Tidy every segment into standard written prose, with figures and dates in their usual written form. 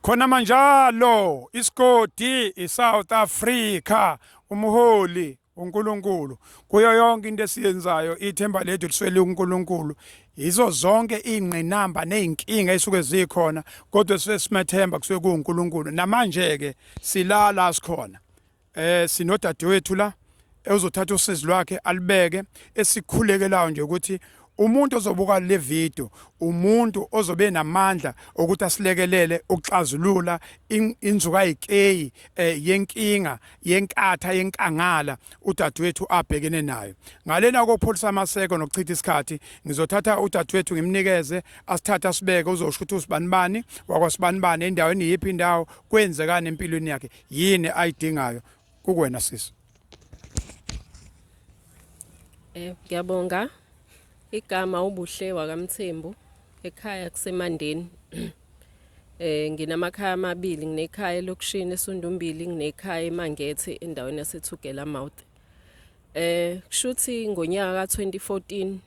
khona manjalo isigodi iSouth Africa umholi uNkulunkulu kuyo yonke into esiyenzayo ithemba lethu liswele uNkulunkulu yizo zonke ingqinamba nezinkinga esuke zikhona kodwa sesimathemba kusuke kuNkulunkulu namanje ke silala sikhona sinodadewethu la uzothatha usizi lwakhe alibeke esikhulekelayo nje ukuthi umuntu ozobuka le video umuntu ozobe namandla ukuthi asilekelele ukuxazulula inzuka ayikeyi yenkinga yenkatha yenkangala udadewethu abhekene nayo ngalena kokupholisa amaseko nokuchitha isikhathi ngizothatha udadewethu ngimnikeze asithatha asibeke uzosho ukuthi usibanibani wakwasibanibani endaweni yiphi indawo kwenzekani empilweni yakhe yini ayidingayo kukwena sisi. Ngiyabonga. Igama ubuhle wakaMthembu ekhaya kusemandeni. Nginamakhaya amabili, nginekhaya elokushini eSondombili, nginekhaya eMangethe endaweni yaseThugela Mouth. Kushuthi ngonyaka ka2014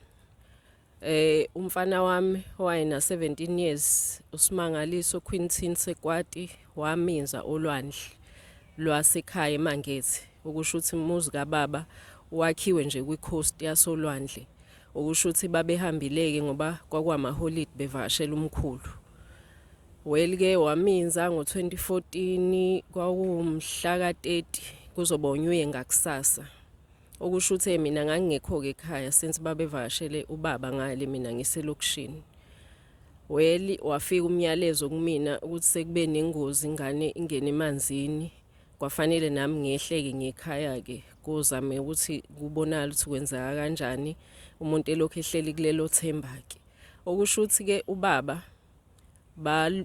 umfana wami wayena 17 years uSimangaliso Quintin Sekwati waminza olwandle lwasekhaya eMangethe ukushuthi umuzi kaBaba wakhiwe nje kwicoast yasolwandle. Ukushuthi babehambileke ngoba kwakwamaholiday bevakashela umkhulu. Welike waminza ngo2014 kwakumhla ka30 kuzobonywe ngakusasa. Ukushuthi mina ngangingekho ke ekhaya since babevakashele ubaba ngale mina ngiselokishini. Weli wafika umyalezo kumina ukuthi sekube nengozi ingane ingene emanzini. Kwafanele nami ngehleke ngekhaya ke kuzame ukuthi kubonakala ukuthi kwenzeka kanjani umuntu elokhu ehleli kulelo themba ke. Okushuthi ke ubaba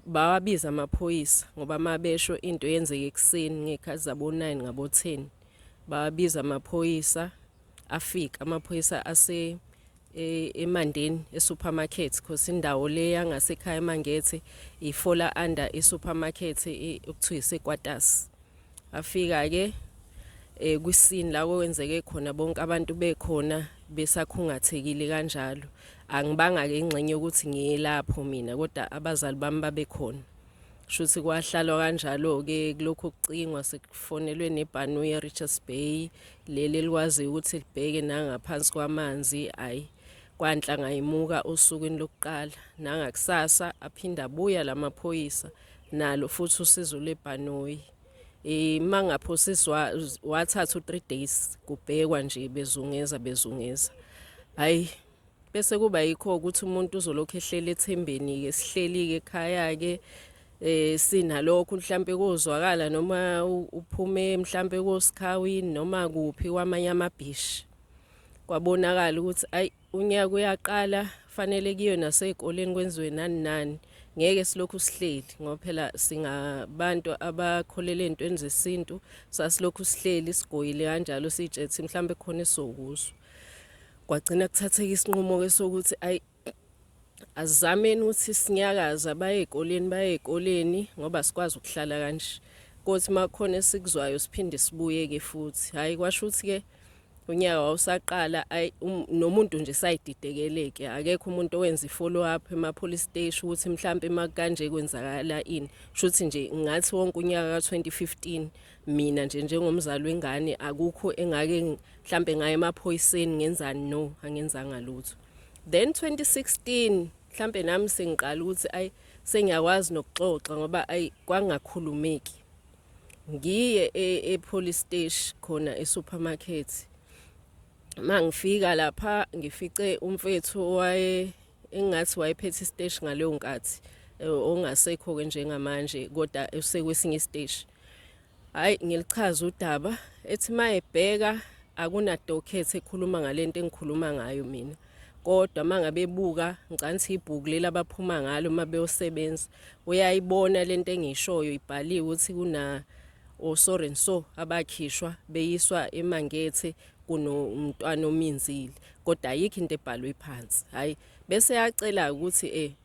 bawabiza amaphoyisa ngoba mabesho into yenzeke ekseni ngekhathi zabo 9 ngabo 10 bawabiza amaphoyisa afika amaphoyisa ase eMandeni esupermarket because indawo le yangasekhaya eMangethe ifola under esupermarket okuthiwa iseKwatasi. Afika ke kwisini la kwenzeke khona bonke abantu bekhona besakhungathekile kanjalo. Angibanga ke ingxenye ukuthi ngiye lapho mina kodwa abazali bami babekhona. Shuthi kwahlalwa kanjalo ke kulokho kucingwa sekufonelwe nebhanoyi eRichards Bay leli likwazi ukuthi libheke nangaphansi kwamanzi ayi kwanhlanga imuka osukwini lokuqala nangakusasa aphinda buya lamaphoyisa nalo futhi usizo lebhanoyi. Mangaphosiswa wathatha 3 days kubhekwa nje bezungeza hayi bese kuba yikho ukuthi umuntu uzolokho ehlele ethembeni ke sihleli ke ekhaya ke sinalokho mhlambe kozwakala noma uphume mhlambe koSikhawini noma kuphi kwamanye amabhishi kwabonakala ukuthi ayi unyaka uyaqala fanele kiyo nasezikoleni kwenziwe nani ngeke silokhu sihleli ngoba phela singabantu abakholele entweni zesintu sasilokhu sihleli sigoyile kanjalo sijethi mhlambe khona esokuzwa kwagcina kuthatheka isinqumo ke sokuthi ayi azameni ukuthi sinyakaza baye ezikoleni ngoba sikwazi ukuhlala kanje kodwa makhona esikuzwayo siphinde sibuye ke futhi hayi kwasho ukuthi ke unyaka wawusaqala nomuntu nje sayididekeleke akekho umuntu owenza ifollow up ema-police station ukuthi mhlambe makanje kwenzakala ini shuthi nje ngathi wonke unyaka ka2015 mina nje njengomzali wengane akukho engake mhlambe ngaye emaphoyiseni ngenzani no angenzanga lutho. Then 2016 mhlambe nami sengiqala ukuthi ayi sengiyakwazi nokuxoxa ngoba ayi kwangakhulumeki ngiye e-police station khona esupermarket. Mangifika lapha ngifice umfethu engathi wayephethe istation ngaleyo nkathi ongasekho ke njengamanje kodwa usekwesinye istation. Hayi ngilichaza udaba ethi mayebheka akuna docket ekhuluma ngalento engikhuluma ngayo mina kodwa mangabebuka ngicanthi ibhuku lela abaphuma ngalo mabeyosebenza uyayibona lento engishoyo ibhaliwe ukuthi kuna so abakhishwa beyiswa eMangethe kunomntwana ominzile kodwa ayikho into ebhalwe phansi. Hayi bese yacela ukuthi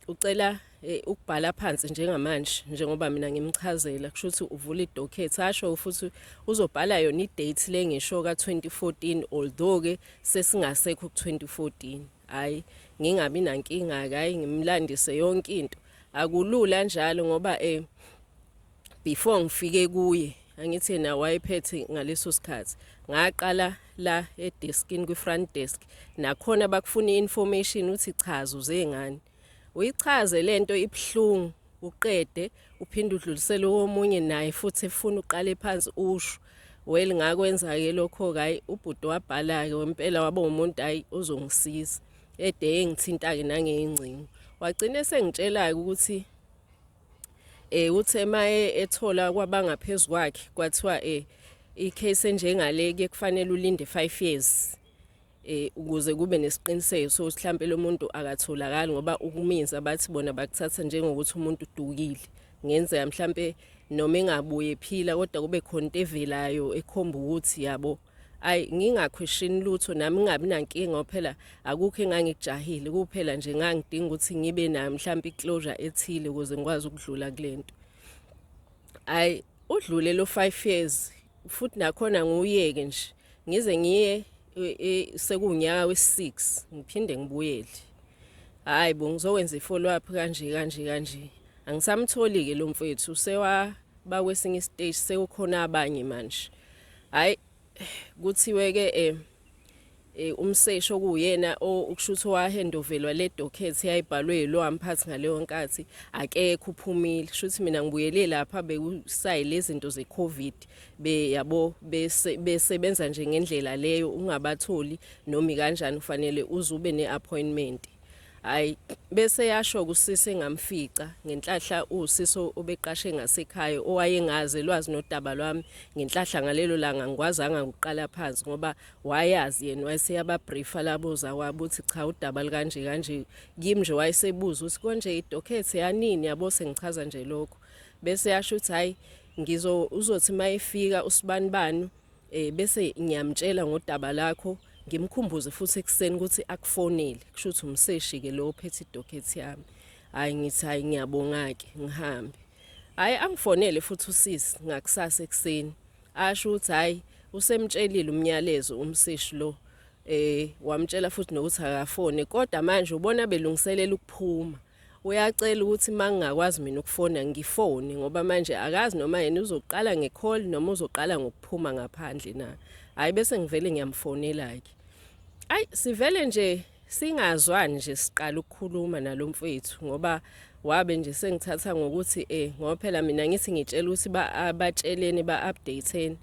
ucela ukubhala phansi njengamanje njengoba mina ngimchazela kushuthi uvula idocket asho futhi uzobhala yona idate lengisho ka2014 although ke sesingasekho ku2014. Hayi ngingabi nankinga hayi ngimlandise yonke into akulula njalo ngoba before ngifike kuye angithi yena wayephethe ngaleso sikhathi ngaqala la edeskini kwi-front desk nakhona bakufuna i-information uthi chaza uzengani uyichaze lento ibhlungu uqede uphinde udlulisele omunye naye futhi efuna uqale phansi usho well ngakwenza ke lokho hayi ubhuti wabhala ke wempela waba umuntu hayi uzongisiza ede engithinta ke nangeyingcingo wagcina sengitshela ukuthi uthe maye ethola kwabangaphezulu kwakhe kwathiwa icase njengale ke kufanele ulinde 5 years ukuze kube nesiqiniseko sokuthi mhlambe lo muntu akatholakali ngoba ukuminza bathi bona bakuthatha njengokuthi umuntu udukile ngenzeka mhlambe noma engabuye phila kodwa kube khona into evelayo ekhomba ukuthi yabo ayi ngingaquestion lutho nami ngingabi nankinga phela akukho engangikujahile kuphela nje ngangidinga ukuthi ngibe nayo mhlambe iclosure ethile ukuze ngikwazi ukudlula kulento ayi udlule lo 5 years futhi nakhona nguyeke nje ngize ngiye sekunyaka wesi6 ngiphinde ngibuyele hayi bo ngizokwenza ifollow up kanje angisamtholi ke lo mfethu sewa ba kwesinye stage sekukhona abanye manje hayi kuthiwe ke umsesho kuyena ukushutho wahandovelwa le docket yayibhalwe lo amphathi ngaleyo nkathi akekho uphumile shuthi mina ngibuyele lapha bekusayi lezinto ze-COVID yabo besebenza nje ngendlela leyo ungabatholi noma kanjani kufanele uzube neappointment hayi bese yasho kusise ngamfica ngenhlahla usiso obeqashe ngasekhaya owayengaze lwazi nodaba lwami ngenhlahla ngalelo langa ngikwazanga ukuqala phansi ngoba wayazi yena wayeseyaba briefa laboza wabuthi cha udaba kanje kimi nje wayesebuza ukuthi konje idocket yanini yabo sengichaza nje lokho bese yasho ukuthi hayi uzothi mayifika usibanibani bese ngiyamtshela ngodaba lakho ngimkhumbuze futhi ekseni ukuthi akufonele kusho ukuthi umseshi ke lo ophethe idocket yami hayi ngithi hayi ngiyabonga ke ngihambe hayi angifonele futhi usisi ngakusasa ekseni asho ukuthi hayi usemtshelile umnyalezo umseshi lo wamtshela futhi nokuthi akafone kodwa manje ubona belungiselela ukuphuma uyacela ukuthi mangakwazi mina ukufona ngifone ngoba manje akazi noma yena uzoqala ngecall noma uzoqala ngokuphuma ngaphandle na hayi bese ngivele ngiyamfonela ke ayi sivele nje singazwani nje siqala ukukhuluma nalomfethu ngoba wabe nje sengithatha ngokuthi ngoba phela mina ngithi ngitshela ukuthi batsheleni ba-updateni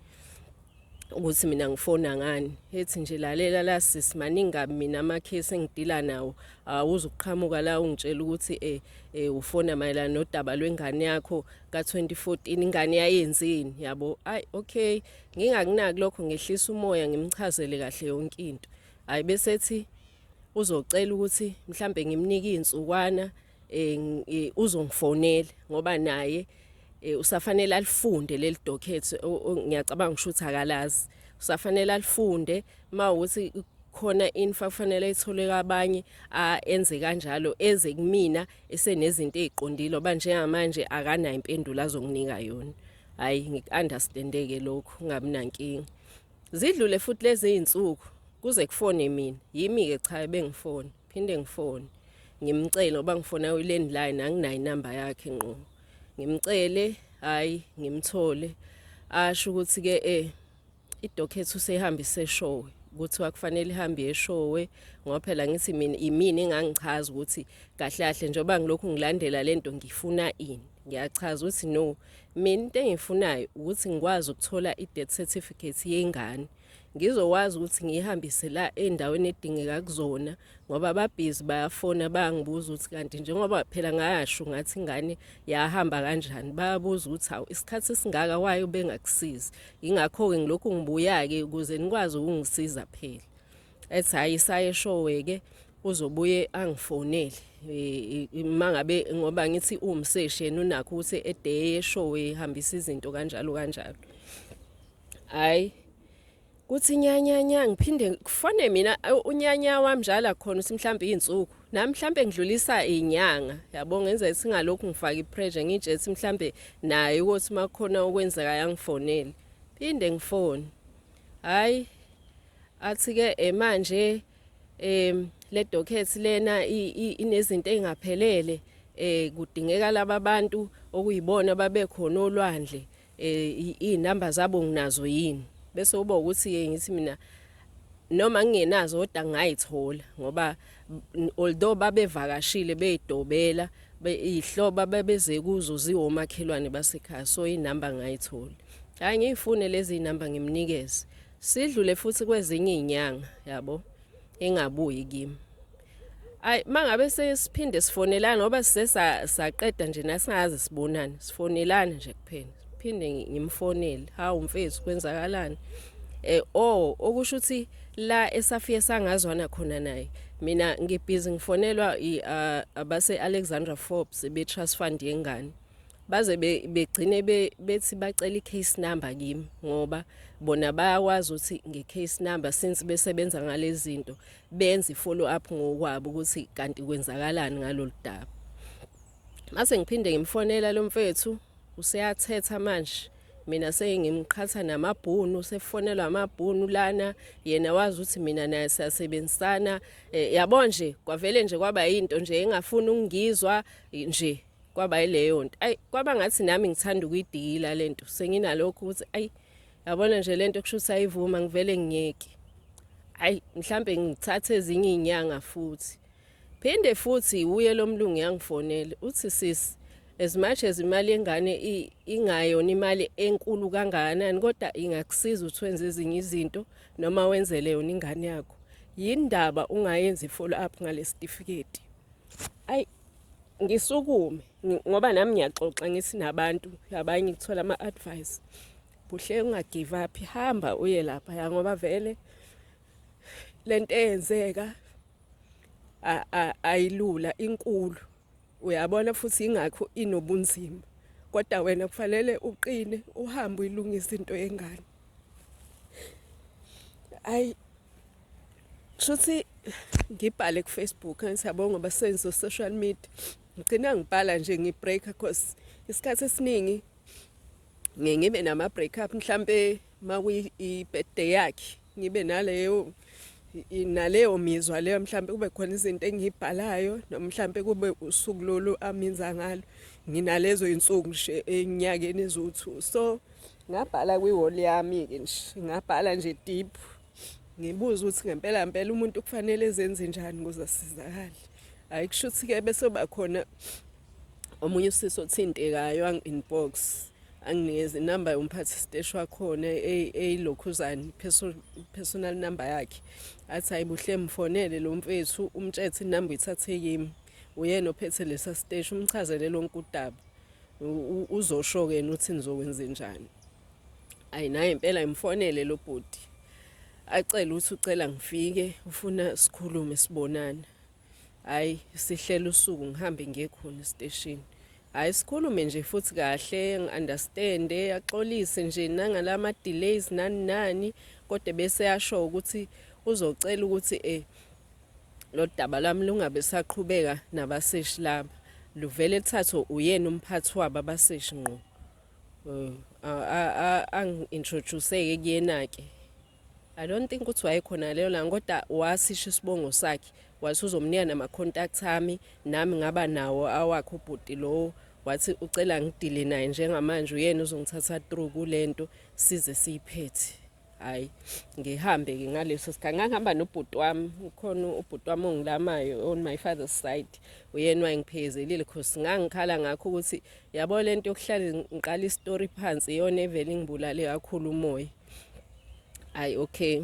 ukuthi mina ngifona ngani ethi nje lalela la sisimaningabi mina amakhesi engidila nawo awuzuqhamuka la ungitshela ukuthi ufona mayelana nodaba lwengane yakho ka2014 ingane yayenzini yabo ayi okay ngingakunaki lokho ngehlisa umoya ngimchazele kahle yonke into hayi bese ethi uzocela ukuthi mhlambe ngimnike insukwana uzongifonela ngoba naye usafanele alifunde leli docket ngiyacabanga ngisho ukuthi akalazi usafanele alifunde mawukuthi khona info kufanele ithole kabanye enze kanjalo eze kumina esenezinto eziqondile oba njengamanje akanayo impendulo azonginika yona hayi ngikunderstandeke lokho ngabi nankinga zidlule futhi lezi insuku kuze kufone mina yimi ke cha bengifone phinde ngifone ngimcela oba ngifona ulandline anginayo inamba yakhe ngqo ngimcele hayi ngimthole asho ukuthi ke idocket usehambise show ukuthi akufanele ihambe eshowe ngoba phela ngithi mina imini engangichaza ukuthi kahle kahle njengoba ngilokhu ngilandela lento ngifuna ini ngiyachaza ukuthi no mina into engifunayo ukuthi ngikwazi ukuthola i-death certificate yengane ngizokwazi ukuthi ngihambise la endaweni edingeka kuzona ngoba ababhizi bayafona bangibuza ukuthi kanti njengoba phela ngayasho ngathi ingane yahamba kanjani bayabuza ukuthi awu isikhathi singaka wayo bengakusiza ingakho ke ngilokhu ngibuya ke ukuze nikwazi ukungisiza phela ethi hayi saye showe ke uzobuye angifonele mangabe ngoba ngithi umseshi yena unakho ukuthi eday show ehambisa izinto kanjalo hayi kuthi nyanya ngiphinde kufone mina unyanya wami njalo khona uthi mhlambe izinsuku nami mhlambe ngidlulisa inyanga yabo ngenza ithi ngalokhu ngifaka ipressure ngijethi mhlambe naye ukuthi makhona okwenzeka yangifonele phinde ngifone hayi athi ke manje le docket lena inezinto engaphelele kudingeka laba bantu okuyibona babekhona olwandle inamba zabo nginazo yini bese uba ukuthi ngithi mina noma ngingenazo kodwa ngayithola ngoba although babevakashile beyidobela ihloba babeze kuzo ziwomakhelwane basekhaya so inamba ngayithola hayi ngiyifune lezi inamba ngimnikeze sidlule futhi kwezinye izinyanga yabo engabuyi kimi ay mangabe sesiphinde sifonelana ngoba saqeda nje nasingaze sibonane sifonelana nje kuphela phinde ngimfonele hawu mfethu kwenzakalani okusho ukuthi la esafike sangazwana khona naye mina ngibhizi ngifonelwa abase Alexandra Forbes be trust fund yengane baze begcine bethi bacela i-case number kimi ngoba bona bayakwazi ukuthi nge-case number since besebenza ngalezi zinto benze follow up ngokwabo ukuthi kanti kwenzakalani ngalolu daba mase ngiphinde ngimfonela lo mfethu useyathetha manje mina sengimqhatha namabhunu sefonelwa amabhunu lana yena wazi ukuthi mina naye siyasebenzisana yabo nje kwavele nje kwaba into nje engafuni ukungizwa nje kwaba yileyo nto ay kwaba ngathi nami ngithanda ukuyidila lento senginalokho ukuthi ay yabona nje lento kushuthi ayivuma ngivele ngiyeke ay mhlambe ngithathe ezinye izinyanga futhi phinde futhi uye lo mlungu yangifonela uthi sisi as much as imali yengane ingayona imali enkulu kangakanani kodwa ingakusiza utwenze ezinye izinto noma wenzele yona ingane yakho yindaba ungayenza follow up ngale certificate ay ngisukume ngoba nami ngiyaxoxa ngithi nabantu abanye ngithola ama advice buhle ungagive up hamba uye lapha ya ngoba vele lento eyenzeka ayilula inkulu uyabona futhi ingakho inobunzima kodwa wena kufanele uqine uhambe uyilungisa into yengane ay shuthi ngibhale ku Facebook ngisabonga ngoba senzo social media ngicina ngibhala nje ngibreak because isikhathi esiningi ngibe nama break up mhlambe makuyi birthday yakhe ngibe naleyo mizwa leyo mhlambe kube khona izinto engibhalayo noma mhlambe kube usuku lolu aminza ngalo nginalezo insuku nje enyakeni ezothu so ngabhala kwiwall yami ke nje ngabhala nje deep ngibuza ukuthi ngempela umuntu kufanele ezenze njani ukuze asizakale ayikushuthi ke bese bakhona omunye usisi othintekayo inbox anginikeza inamba yomphathi siteshi wakhona eyilokhuzani personal number yakhe athi ayibuhle mfonele lo mfethu umtshethe inamba ithathe kimi uyena ophethe lesa siteshi umchazele lonke udaba uzosho ke ukuthi nizokwenza njani ayi naye impela imfonele lo bhodi acela ukuthi ucela ngifike ufuna sikhulume sibonana hayi sihlela usuku ngihambe ngiyekhona estation hayi sikhulume nje futhi kahle ngiunderstand axolise nje nangalama delays nani kodwa bese yasho ukuthi uzocela ukuthi lo daba lami lungabe saqhubeka nabaseshi laba luvele thatho uyena umphathi wabo abaseshi ngqo introduce kuyena ke I don't think ukuthi wayekhona leyo la kodwa wasisho isibongo sakhe wathi uzomnika nama contact ami nami ngaba nawo awakho ubhuti lo wathi ucela ngidile naye njengamanje uyena uzongithatha through kulento size siyiphethe hayi ngihambe ke ngaleso sikhathi ngihamba nobhuti wami ukhona ubhuti wami ongilamayo on my father's side uyena wayengiphezelile because ngangikhala ngakho ukuthi yabo lento yokuhlala ngiqala istory phansi iyona evele ngibulale kakhulu umoya ay okay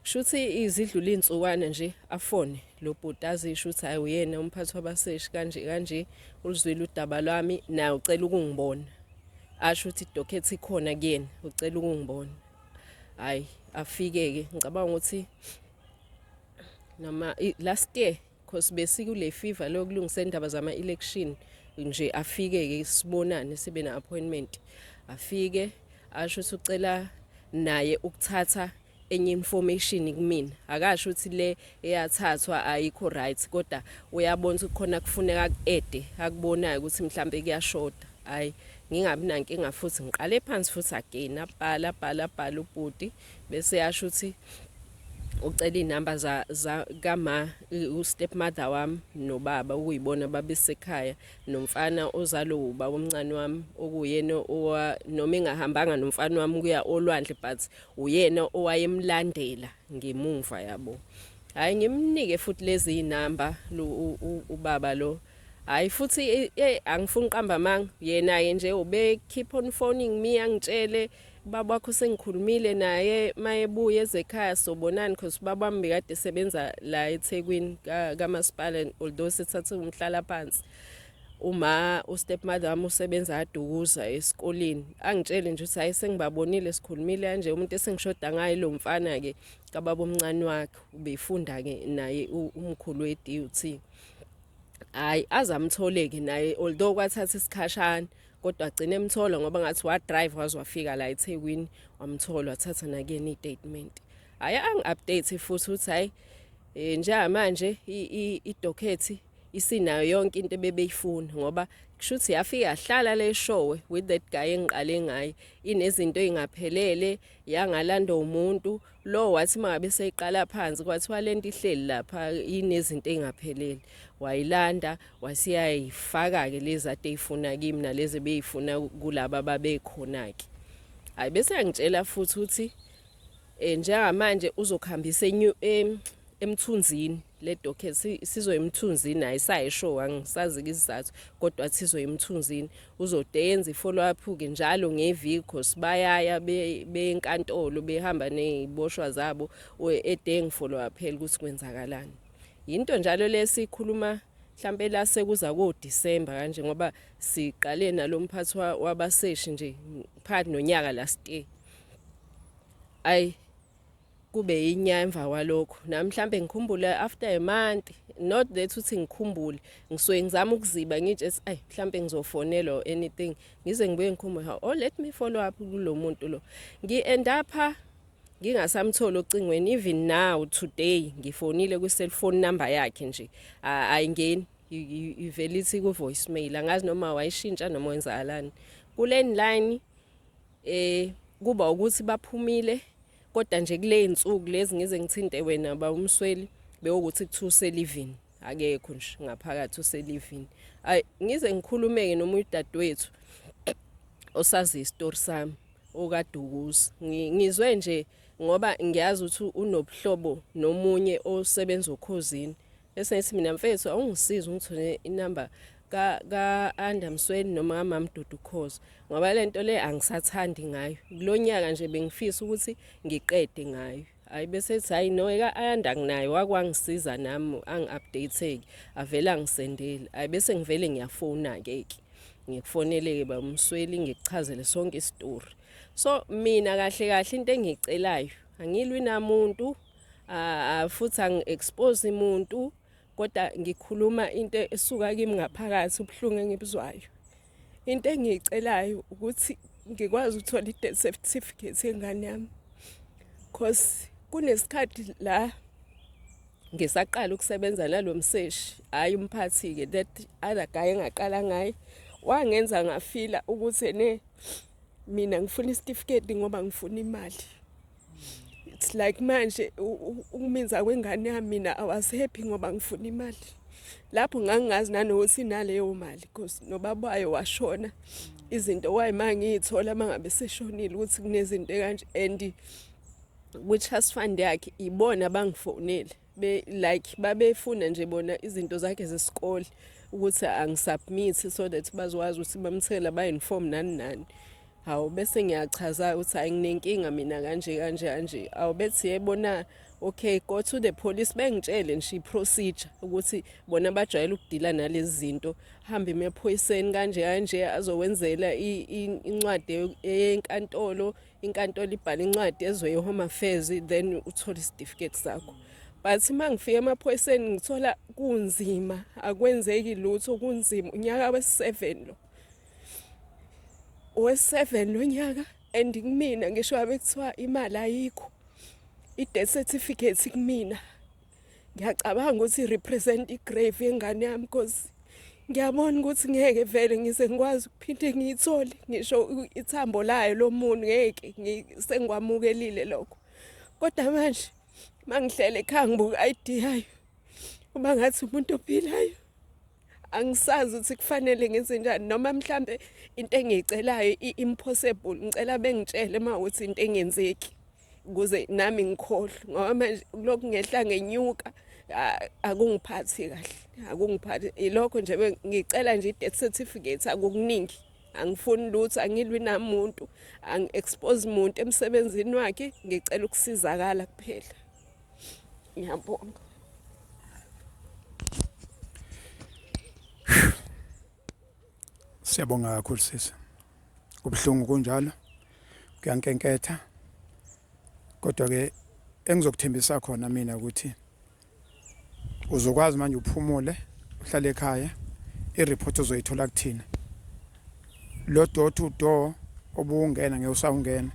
shuthi izidlula insukwana nje afone lo bhuti azisho ukuthi hayi uyena umphathi wabaseshi kanje ulizwile udaba lwami naye ucela ukungibona asho ukuthi idocket ikhona kuyena ucela ukungibona hayi afike ke ngicabanga ukuthi nama last year because besikule fever lokulungisa indaba zama election nje afike ke sibonane sibe na appointment afike asho ukuthi ucela naye ukuthatha enye information kumina akasho ukuthi le eyathathwa ayikho right kodwa uyabona ukuthi khona kufuneka ku-ede akubonayo ukuthi mhlambe kuyashoda hayi ngingabi nankinga futhi ngiqale phansi futhi again abhala ubhuti bese yasho ukuthi ucela inamba za kama stepmother wami nobaba ukuyibona babesekhaya nomfana ozalo ubaba omncane wami okuyena noma engahambanga nomfana wami kuya olwandle but uyena owayemlandela ngemuva yabo. Hayi ngimnike futhi lezi inamba ubaba lo. Hayi futhi angifuni uqamba manga yena ke nje ube keep on phoning me angitshele baba wakho sengikhulumile naye mayebuye ezekhaya sobonani because baba wami bekade sebenza la eThekwini kaMasipala although sithathe umhlala phansi. Stepmother wami usebenza adukuza esikoleni angitshele nje ukuthi hayi sengibabonile sikhulumile kanje umuntu esengishoda ngaye lo mfana ke kababa omncane wakhe ubefunda ke naye umkhulu weDUT. Hayi azamtholeke naye although kwathatha isikhashana kodwa agcine emthola ngoba ngathi wa drive wazwafika la eThekwini wamthola wathatha nakuyena istatement. Hayi angi-update futhi uthi hayi njengamanje idocket isinayo yonke into ebebeyifuna ngoba kushuthi yafika yahlala le show with that guy engiqale ngaye inezinto ezingaphelele yangalanda umuntu lo wathi mangabe seyiqala phansi kwathiwa lento ihleli lapha inezinto ezingaphelele wayilanda wasiyayifaka ke lezi ade eyifuna kimi nalezi beyifuna kulaba babekhona ke. Hayi bese angitshela futhi uthi njengamanje uzokhambisa emthunzini le docket sizoyimthunzini ayisayisho angisazi isizathu kodwa athizwe emthunzini uzodenza ifollow up ke njalo ngeviki sibayaya benkantolo behamba neziboshwa zabo edeng follow up phela ukuthi kwenzakalani. Into njalo lesikhuluma mhlambe la sekuza ko December kanje ngoba siqale nalomphathi wabaseshi nje phakathi nonyaka last year. Ay kube inyamva walokho nami mhlambe ngikhumbula after a month not that uthi ngikhumbule ngisuke ngizama ukuziba ngitshe mhlambe ngizofonela or anything ngize ngibuye ngikhumbule oh let me follow up kulo muntu lo ngi-end up ngingasamthola ocingweni even now today ngifonile ku cellphone number yakhe nje ayingeni ivelithi ku voicemail angazi noma wayishintsha noma wenzakalani kule line kuba ukuthi baphumile kodwa nje kule insuku lezi ngize ngithinte wena ba Msweli beyokuthi kuthu living akekho nje ngaphakathi useliving. Ay ngize ngikhulumeke noma udadewethu osazi istory sami okadukuza ngizwe nje ngoba ngiyazi ukuthi unobuhlobo nomunye osebenza ukhosini bese ngithi mina mfethu awungisiza ungithole inamba ka Ayanda Msweli noma kaMama Dudu Khoza ngoba lento le angisathandi ngayo kulonyaka nje bengifisa ukuthi ngiqede ngayo. Hayi bese ethi hayi no eka Ayanda nginayo wakwangisiza nami angi-updateke avela ngisendele. Hayi bese ngivele ngiyafona ke ngikufoneleke ba Msweli ngikuchazele sonke istory. So mina kahle kahle into engicelayo angilwi namuntu futhi angi-expose umuntu kodwa ngikhuluma into esuka kimi ngaphakathi ubhlungu engibuzwayo. Into engicelayo ukuthi ngikwazi ukuthola i-death certificate yengane yami because kunesikhathi la ngisaqala ukusebenza nalo mseshi hayi umphathi ke that other guy engaqala ngaye wangenza ngafila ukuthi mina ngifuna i-certificate ngoba ngifuna imali. It's like manje ukuminza kwengane yami mina I was happy ngoba ngifuna imali lapho ngangazi nanokuthi naleyo mali because nobaba wayo washona izinto wayima ngiyithola mangabe seshonile ukuthi kunezinto kanje and which has fund yakhe ibona bangifonele like babefuna nje bona izinto zakhe zesikole ukuthi angisubmit so that bazokwazi ukuthi bamthela ba inform nani. Hawu bese ngiyachaza ukuthi ayinenkinga mina kanje awubethi yebona okay go to the police bengitshele nje procedure ukuthi bona bajayela ukudila nalezi zinto hamba emaphoyiseni kanje azowenzela incwadi yenkantolo inkantolo ibhala incwadi ezwe Home Affairs then uthola certificate sakho. But mangifika emaphoyiseni ngithola kunzima akwenzeki lutho kunzima unyaka wesi7 lo wesi7 lonyaka and kumina ngisho abekuthiwa imali ayikho i-death certificate kumina ngiyacabanga ukuthi represent igrave yengane yami because ngiyabona ukuthi ngeke vele ngize ngikwazi ukuphinde ngiyithole ngisho ithambo layo lomuntu ngeke sengikwamukelile lokho kodwa manje mangihlele ekhaya ngibuka ID yayo uma ngathi umuntu ophilayo angisazi ukuthi kufanele ngenze njani noma mhlambe into engiyicelayo impossible ngicela bengitshele mawuthi into engenzeki ukuze nami ngikhohle ngoba manje lokhu ngehla ngenyuka akungiphathi kahle akungiphathi ilokho nje ngicela nje i-death certificate akukuningi angifuni lutho angilwi namuntu angi-expose umuntu emsebenzini wakhe ngicela ukusizakala kuphela ngiyabonga. Siyabonga kakhulu sisi. Kubuhlungu kunjalo. Kuyankenketha. Kodwa ke engizokuthembisa khona mina ukuthi uzokwazi manje uphumule uhlale ekhaya i-report uzoyithola kuthina. Lo door to door obungena ngeyusawungena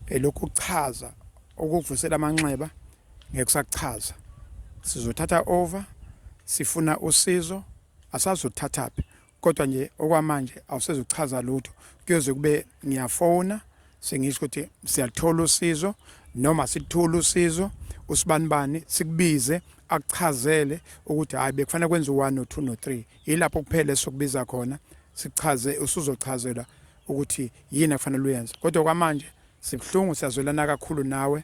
elokhu kuchaza ukuvusela amanxeba ngekusachaza. Sizothatha over sifuna usizo asazothathaphi kodwa nje okwamanje awusezuchaza lutho kuyoze kube ngiyafona sengisho ukuthi siyathola usizo noma sithola usizo usibanibani sikubize akuchazele ukuthi hayi bekufanele kwenza u1 no2 no3 ilapho kuphela sokubiza khona sichaze usuzochazela ukuthi yini kufanele uyenze kodwa kwamanje sibhlungu siyazwelana kakhulu nawe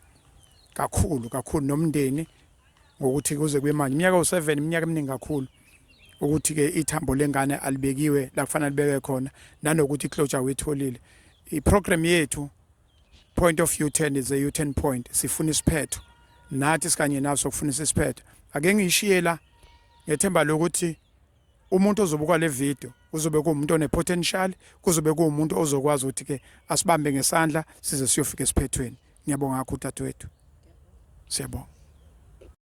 kakhulu nomndeni ngokuthi kuze kube manje iminyaka u7 iminyaka eminingi kakhulu ukuthi ke ithambo lengane alibekiwe la kufanele libeke khona nanokuthi iclosure uyitholile iprogram yethu point of U10 is a U10 point sifuna isiphetho nathi sikanye naso kufuna isiphetho ake ngishiyela ngethemba lokuthi umuntu ozobuka le video uzobe kuumuntu onepotential kuzobe kuumuntu ozokwazi ukuthi ke asibambe ngesandla size siyofika esiphethweni ngiyabonga kakhulu tatwethu siyabonga.